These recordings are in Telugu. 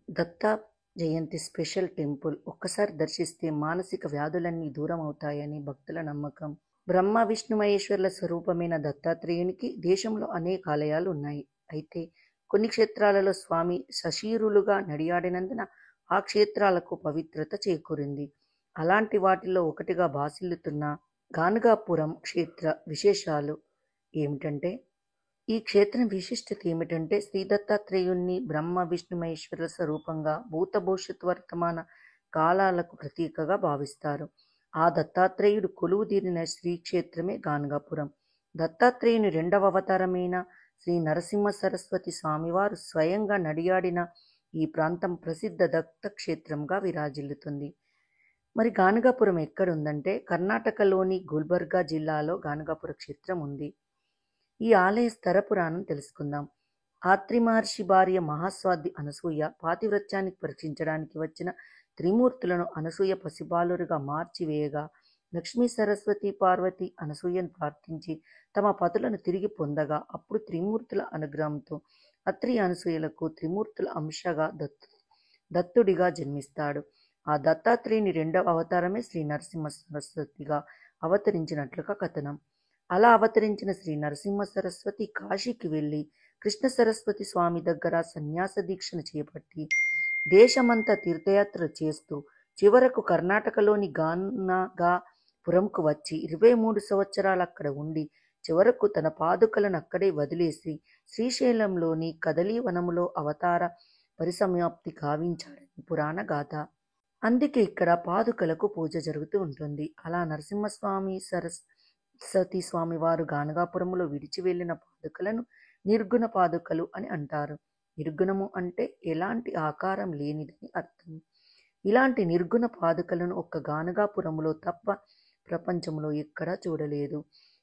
దత్త జయంతి స్పెషల్ టెంపుల్ ఒక్కసారి దర్శిస్తే మానసిక వ్యాధులన్నీ దూరం అవుతాయని భక్తుల నమ్మకం. బ్రహ్మ విష్ణు మహేశ్వరుల స్వరూపమైన దత్తాత్రేయునికి దేశంలో అనేక ఆలయాలు ఉన్నాయి. అయితే కొన్ని క్షేత్రాలలో స్వామి సశరీరులుగా నడియాడినందున ఆ క్షేత్రాలకు పవిత్రత చేకూరింది. అలాంటి వాటిల్లో ఒకటిగా భాసిల్లుతున్న గాణగాపురం క్షేత్ర విశేషాలు ఏమిటంటే, ఈ క్షేత్రం విశిష్టత ఏమిటంటే, శ్రీ దత్తాత్రేయుణ్ణి బ్రహ్మ విష్ణు మహేశ్వరుల స్వరూపంగా భూత భవిష్యత్ వర్తమాన కాలాలకు ప్రతీకగా భావిస్తారు. ఆ దత్తాత్రేయుడు కొలువుదీరిన శ్రీక్షేత్రమే గాణగాపురం. దత్తాత్రేయుని రెండవ అవతారమైన శ్రీ నరసింహ సరస్వతి స్వామివారు స్వయంగా నడియాడిన ఈ ప్రాంతం ప్రసిద్ధ దత్తక్షేత్రంగా విరాజిల్లుతుంది. మరి గాణగాపురం ఎక్కడుందంటే, కర్ణాటకలోని గుల్బర్గా జిల్లాలో గాణగాపుర క్షేత్రం ఉంది. ఈ ఆలయ స్థర పురాణం తెలుసుకుందాం. ఆత్రి మహర్షి భార్య మహాస్వాతి అనసూయ పాతివ్రత్యానికి పరీక్షించడానికి వచ్చిన త్రిమూర్తులను అనసూయ పసిబాలురుగా మార్చివేయగా, లక్ష్మీ సరస్వతి పార్వతి అనసూయను ప్రార్థించి తమ పతులను తిరిగి పొందగా, అప్పుడు త్రిమూర్తుల అనుగ్రహంతో అత్రి అనసూయలకు త్రిమూర్తుల అంశగా దత్తుడిగా జన్మిస్తాడు. ఆ దత్తాత్రేయుని రెండవ అవతారమే శ్రీ నరసింహ సరస్వతిగా అవతరించినట్లుగా కథనం. అలా అవతరించిన శ్రీ నరసింహ సరస్వతి కాశీకి వెళ్ళి కృష్ణ సరస్వతి స్వామి దగ్గర సన్యాస దీక్షను చేపట్టి దేశమంతా తీర్థయాత్రలు చేస్తూ చివరకు కర్ణాటకలోని గాణగాపురంకు వచ్చి 23 సంవత్సరాలు అక్కడ ఉండి చివరకు తన పాదుకలను అక్కడే వదిలేసి శ్రీశైలంలోని కదలీవనములో అవతార పరిసమాప్తి గావించాడని పురాణ గాథ. అందుకే ఇక్కడ పాదుకలకు పూజ జరుగుతూ ఉంటుంది. అలా నరసింహస్వామి సరస్వతి స్వామివారు గాణగాపురములో విడిచి వెళ్ళిన పాదుకలను నిర్గుణ పాదుకలు అని అంటారు. నిర్గుణము అంటే ఎలాంటి ఆకారం లేనిదని అర్థం. ఇలాంటి నిర్గుణ పాదుకలను ఒక్క గాణగాపురములో తప్ప ప్రపంచంలో ఎక్కడా చూడలేదు.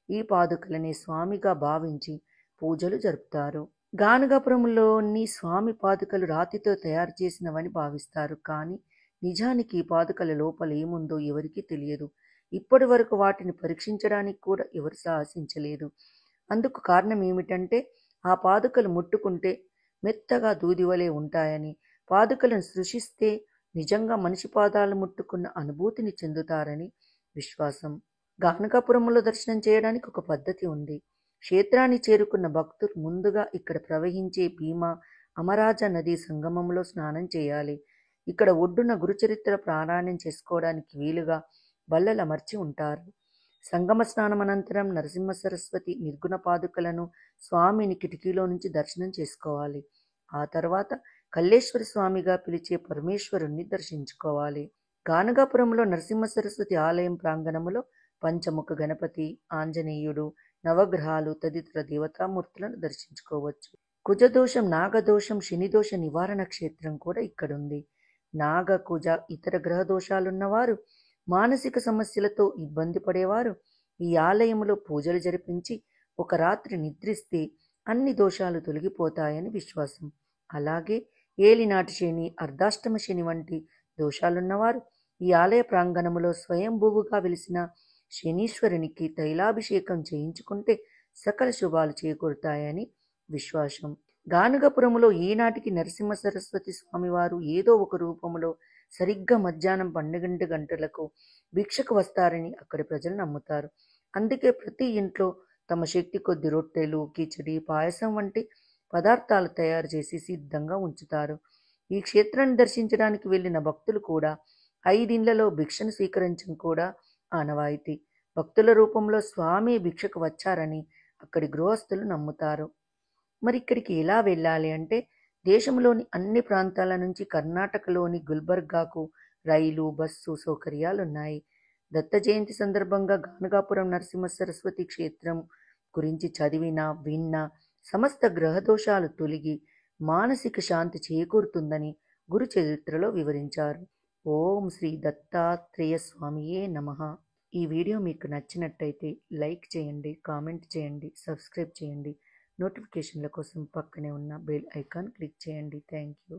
ఈ పాదుకలనే స్వామిగా భావించి పూజలు జరుపుతారు. గాణగాపురంలోని స్వామి పాదుకలు రాతితో తయారు చేసినవని భావిస్తారు. కానీ నిజానికి ఈ పాదుకల లోపల ఏముందో ఎవరికీ తెలియదు. ఇప్పటి వరకు వాటిని పరీక్షించడానికి కూడా ఎవరు సాహసించలేదు. అందుకు కారణం ఏమిటంటే, ఆ పాదుకలు ముట్టుకుంటే మెత్తగా దూదివలే ఉంటాయని, పాదుకలను సృష్టిస్తే నిజంగా మనిషి పాదాలు ముట్టుకున్న అనుభూతిని చెందుతారని విశ్వాసం. గాణగాపురంలో దర్శనం చేయడానికి ఒక పద్ధతి ఉంది. క్షేత్రాన్ని చేరుకున్న భక్తులు ముందుగా ఇక్కడ ప్రవహించే భీమా అమరాజ నదీ సంగమంలో స్నానం చేయాలి. ఇక్కడ ఒడ్డున గురుచరిత్ర పారాయణం చేసుకోవడానికి వీలుగా బల్లలు అమర్చి ఉంటారు. సంగమ స్నానం అనంతరం నరసింహ సరస్వతి నిర్గుణ పాదుకలను స్వామిని కిటికీలో నుంచి దర్శనం చేసుకోవాలి. ఆ తర్వాత కల్లేశ్వర స్వామిగా పిలిచే పరమేశ్వరుణ్ణి దర్శించుకోవాలి. గాణగాపురంలో నరసింహ సరస్వతి ఆలయం ప్రాంగణములో పంచముఖ గణపతి, ఆంజనేయుడు, నవగ్రహాలు తదితర దేవతామూర్తులను దర్శించుకోవచ్చు. కుజదోషం, నాగదోషం, శనిదోష నివారణ క్షేత్రం కూడా ఇక్కడుంది. నాగ, కుజ, ఇతర గ్రహ దోషాలున్నవారు, మానసిక సమస్యలతో ఇబ్బంది పడేవారు ఈ ఆలయంలో పూజలు జరిపించి ఒక రాత్రి నిద్రిస్తే అన్ని దోషాలు తొలగిపోతాయని విశ్వాసం. అలాగే ఏలినాటి శని, అర్ధాష్టమ శని వంటి దోషాలున్నవారు ఈ ఆలయ ప్రాంగణములో స్వయంభువుగా వెలిసిన శనీశ్వరునికి తైలాభిషేకం చేయించుకుంటే సకల శుభాలు చేకూరుతాయని విశ్వాసం. గాణగాపురములో ఈనాటికి నరసింహ సరస్వతి స్వామివారు ఏదో ఒక రూపంలో సరిగ్గా మధ్యాహ్నం 12 గంటలకు భిక్షకు వస్తారని అక్కడి ప్రజలు నమ్ముతారు. అందుకే ప్రతి ఇంట్లో తమ శక్తి కొద్ది రొట్టెలు, కిచిడి, పాయసం వంటి పదార్థాలు తయారు చేసి సిద్ధంగా ఉంచుతారు. ఈ క్షేత్రాన్ని దర్శించడానికి వెళ్ళిన భక్తులు కూడా 5 ఇళ్లలో భిక్షను స్వీకరించడం కూడా ఆనవాయితీ. భక్తుల రూపంలో స్వామి భిక్షకు వచ్చారని అక్కడి గృహస్థులు నమ్ముతారు. మరి ఇక్కడికి ఎలా వెళ్ళాలి అంటే, దేశంలోని అన్ని ప్రాంతాల నుంచి కర్ణాటకలోని గుల్బర్గాకు రైలు, బస్సు సౌకర్యాలున్నాయి. దత్త జయంతి సందర్భంగా గాణగాపురం నరసింహ సరస్వతి క్షేత్రం గురించి చదివినా విన్నా సమస్త గ్రహదోషాలు తొలగి మానసిక శాంతి చేకూరుతుందని గురు చరిత్రలో వివరించారు. ఓం శ్రీ దత్తాత్రేయ స్వామియే నమః. ఈ వీడియో మీకు నచ్చినట్టయితే లైక్ చేయండి, కామెంట్ చేయండి, సబ్స్క్రైబ్ చేయండి. నోటిఫికేషన్ల కోసం పక్కనే ఉన్న బెల్ ఐకాన్ క్లిక్ చేయండి. Thank you.